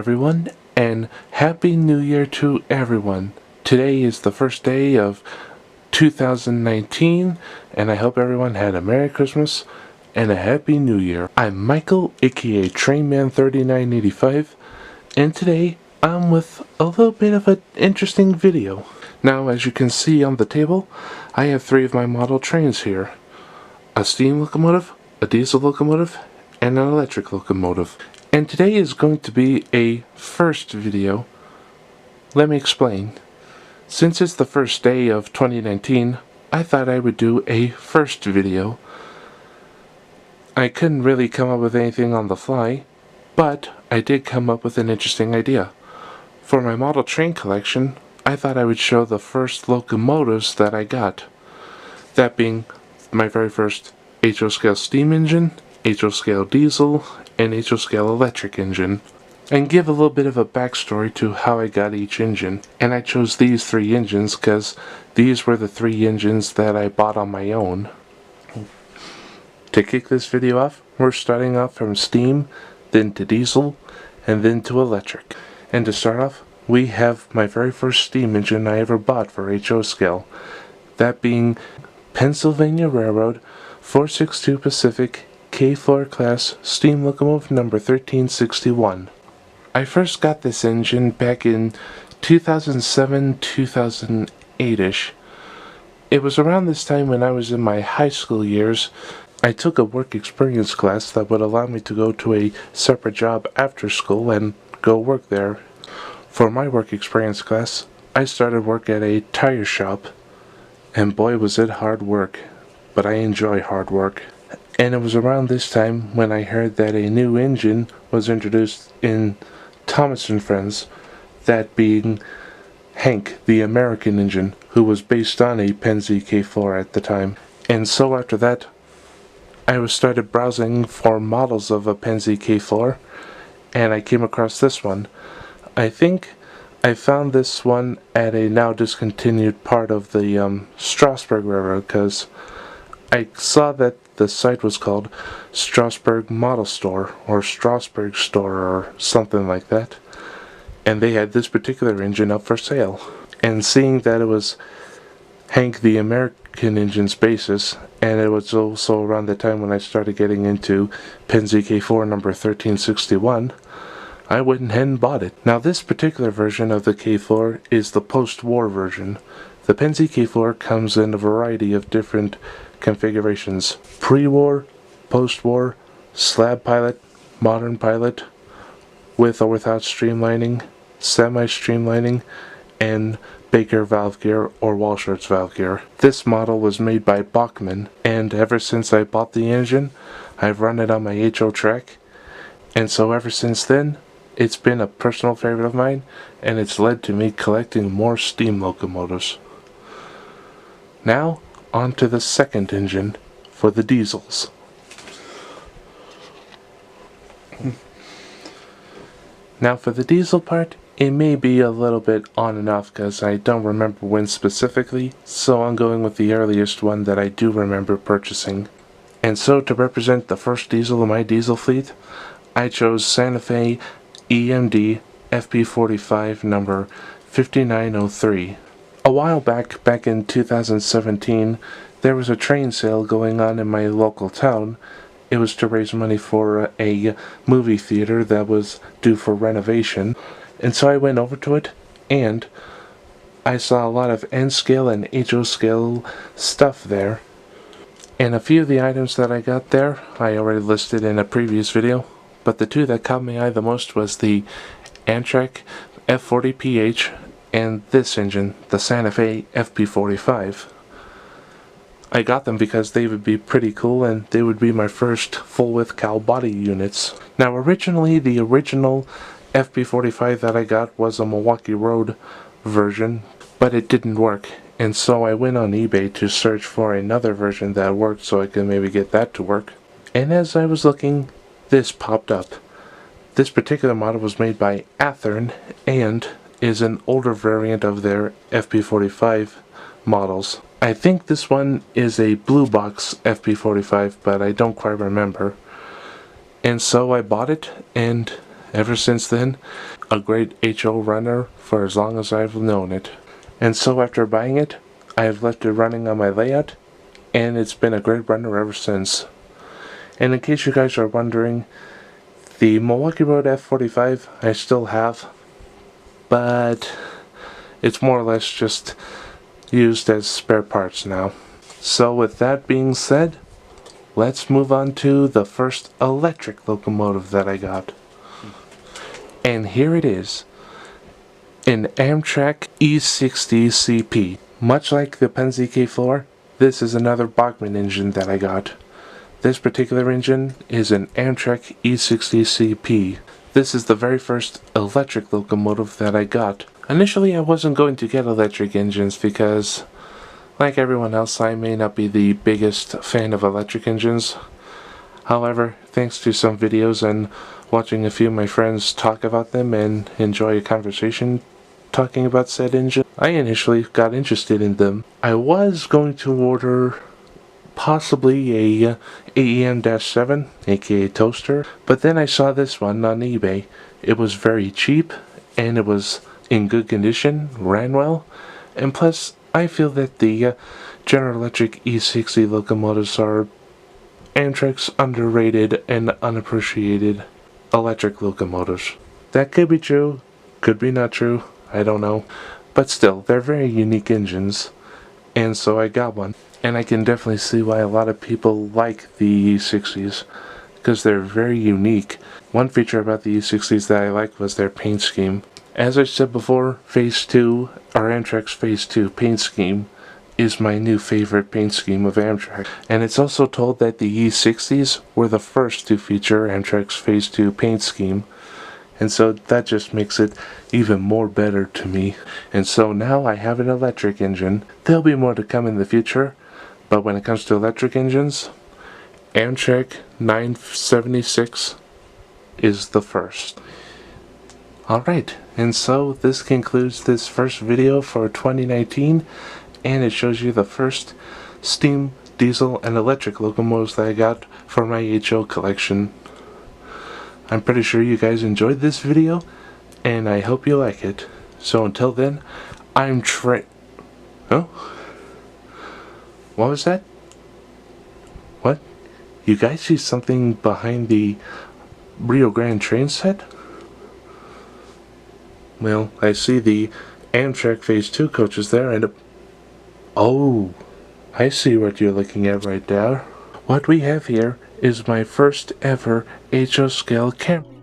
everyone, and Happy New Year to everyone. Today is the first day of 2019, and I hope everyone had a Merry Christmas and a Happy New Year. I'm Michael, aka Trainman3985, and today I'm with a little bit of an interesting video. Now, as you can see on the table, I have three of my model trains here. A steam locomotive, a diesel locomotive, and an electric locomotive. And today is going to be a first video. Let me explain. Since it's the first day of 2019, I thought I would do a first video. I couldn't really come up with anything on the fly, but I did come up with an interesting idea. For my model train collection, I thought I would show the first locomotives that I got. That being my very first HO scale steam engine, HO scale diesel, and HO scale electric engine, and give a little bit of a backstory to how I got each engine. And I chose these three engines because these were the three engines that I bought on my own. To kick this video off, we're starting off from steam, then to diesel, and then to electric. And to start off, we have my very first steam engine I ever bought for HO scale, that being Pennsylvania Railroad 462 Pacific K4 class steam locomotive number 1361. I first got this engine back in 2007-2008ish. It was around this time when I was in my high school years. I took a work experience class that would allow me to go to a separate job after school and go work there. For my work experience class, I started work at a tire shop, and boy was it hard work, but I enjoy hard work. And it was around this time when I heard that a new engine was introduced in Thomas & Friends, that being Hank, the American engine, who was based on a Penzi K4 at the time. And so after that, I started browsing for models of a Penzi K4, and I came across this one. I think I found this one at a now discontinued part of the Strasbourg Railroad, because I saw that the site was called Strasbourg Model Store, or Strasbourg Store, or something like that. And they had this particular engine up for sale. And seeing that it was Hank the American engine's basis, and it was also around the time when I started getting into Penzi K4 number 1361, I went ahead and bought it. Now this particular version of the K4 is the post-war version. The Penzi K4 comes in a variety of different configurations: pre-war, post-war, slab pilot, modern pilot, with or without streamlining, semi-streamlining, and Baker valve gear or Walschaerts valve gear. This model was made by Bachmann, and ever since I bought the engine, I've run it on my HO track, and so ever since then, it's been a personal favorite of mine, and it's led to me collecting more steam locomotives. Now, on to the second engine for the diesels. Now for the diesel part, it may be a little bit on and off because I don't remember when specifically, so I'm going with the earliest one that I do remember purchasing. And so to represent the first diesel of my diesel fleet, I chose Santa Fe EMD FP45 number 5903. A while back in 2017, there was a train sale going on in my local town. It was to raise money for a movie theater that was due for renovation. And so I went over to it, and I saw a lot of N-scale and HO scale stuff there. And a few of the items that I got there, I already listed in a previous video. But the two that caught my eye the most was the Amtrak F40PH and this engine, the Santa Fe FP45. I got them because they would be pretty cool and they would be my first full-width cowl body units. Now originally, the original FP45 that I got was a Milwaukee Road version, but it didn't work. And so I went on eBay to search for another version that worked so I could maybe get that to work. And as I was looking, this popped up. This particular model was made by Athearn and is an older variant of their FP45 models. I think this one is a blue box FP45, but I don't quite remember. And so I bought it, and ever since then. A great HO runner for as long as I've known it. And so after buying it, I have left it running on my layout, and it's been a great runner ever since. And in case you guys are wondering, the Milwaukee Road F45 I still have, but it's more or less just used as spare parts now. So with that being said, let's move on to the first electric locomotive that I got. And here it is, an Amtrak E60 CP. Much like the Penske K4, this is another Bachmann engine that I got. This particular engine is an Amtrak E60 CP. This is the very first electric locomotive that I got. Initially I wasn't going to get electric engines because, like everyone else, I may not be the biggest fan of electric engines. However, thanks to some videos and watching a few of my friends talk about them and enjoy a conversation talking about said engine, I initially got interested in them. I was going to order possibly a AEM-7, aka toaster, but then I saw this one on eBay. It was very cheap, and it was in good condition, ran well, and plus I feel that the General Electric E60 locomotives are Amtrak's underrated and unappreciated electric locomotives. That could be true, could be not true, I don't know, but still, they're very unique engines, and so I got one. And I can definitely see why a lot of people like the E60s, because they're very unique. One feature about the E60s that I liked was their paint scheme. As I said before, Phase 2, or Amtrak's Phase 2 paint scheme, is my new favorite paint scheme of Amtrak. And it's also told that the E60s were the first to feature Amtrak's Phase 2 paint scheme. And so that just makes it even more better to me. And so now I have an electric engine. There'll be more to come in the future. But when it comes to electric engines, Amtrak 976 is the first. Alright, and so this concludes this first video for 2019, and it shows you the first steam, diesel, and electric locomotives that I got for my HO collection. I'm pretty sure you guys enjoyed this video, and I hope you like it. So until then, I'm Oh? What was that? What? You guys see something behind the Rio Grande train set? Well, I see the Amtrak Phase 2 coaches there and oh, I see what you're looking at right there. What we have here is my first ever HO scale camera.